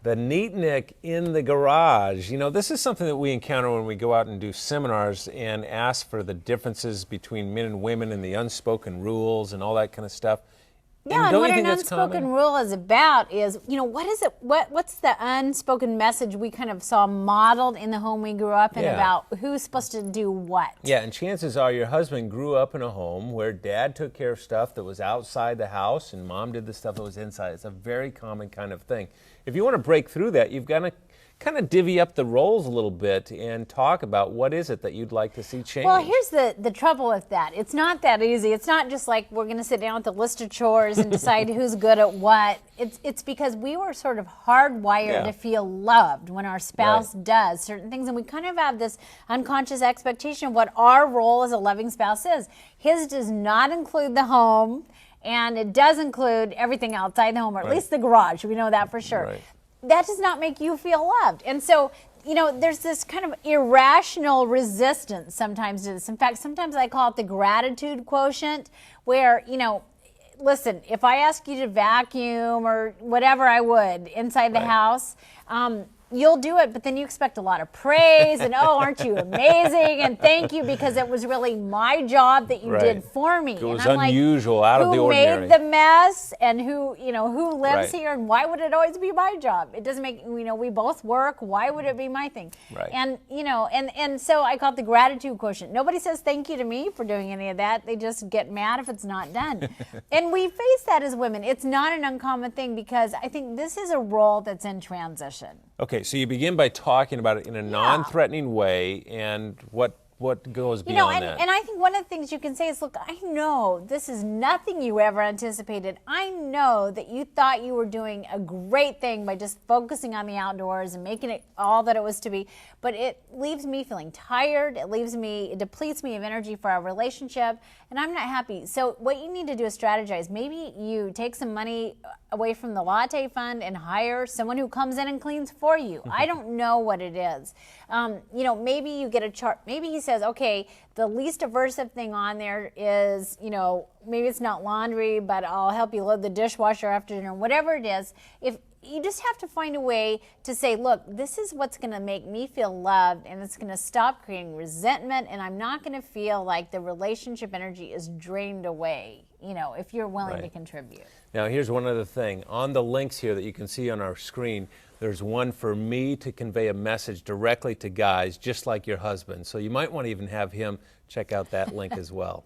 The neatnik in the garage. You know, this is something that we encounter when we go out and do seminars and ask for the differences between men and women and the unspoken rules and all that kind of stuff. Yeah, and what an unspoken rule is about is, you know, what is it? What's the unspoken message we kind of saw modeled in the home we grew up in about who's supposed to do what? Yeah, and chances are your husband grew up in a home where dad took care of stuff that was outside the house and mom did the stuff that was inside. It's a very common kind of thing. If you want to break through that, you've got to kind of divvy up the roles a little bit and talk about what is it that you'd like to see change. Well, here's the trouble with that. It's not that easy. It's not just like we're going to sit down with the list of chores and decide who's good at what. It's because we were sort of hardwired to feel loved when our spouse does certain things, and we kind of have this unconscious expectation of what our role as a loving spouse is. His does not include the home, and it does include everything outside the home, or at least the garage. We know that for sure. That does not make you feel loved. And so, you know, there's this kind of irrational resistance sometimes to this. In fact, sometimes I call it the gratitude quotient, where, you know, listen, if I ask you to vacuum or whatever I would inside the house, you'll do it, but then you expect a lot of praise and, oh, aren't you amazing? And thank you, because it was really my job that you did for me. It was unusual, out of the ordinary. Who made the mess, and who lives here, and why would it always be my job? It doesn't make, you know, we both work. Why would it be my thing? And, you know, and so I call it the gratitude quotient. Nobody says thank you to me for doing any of that. They just get mad if it's not done. And we face that as women. It's not an uncommon thing, because I think this is a role that's in transition. Okay, so you begin by talking about it in a non-threatening way, and what goes beyond that? And I think one of the things you can say is, look, I know this is nothing you ever anticipated. I know that you thought you were doing a great thing by just focusing on the outdoors and making it all that it was to be, but it leaves me feeling tired. It depletes me of energy for our relationship, and I'm not happy. So what you need to do is strategize. Maybe you take some money away from the latte fund and hire someone who comes in and cleans for you. I don't know what it is. You know, maybe you get a chart. Maybe he says, okay, the least aversive thing on there is, you know, maybe it's not laundry, but I'll help you load the dishwasher after dinner, whatever it is. If you just have to find a way to say, look, this is what's going to make me feel loved, and it's going to stop creating resentment, and I'm not going to feel like the relationship energy is drained away, you know, if you're willing to contribute. Now, here's one other thing. On the links here that you can see on our screen, there's one for me to convey a message directly to guys, just like your husband. So you might want to even have him check out that link as well.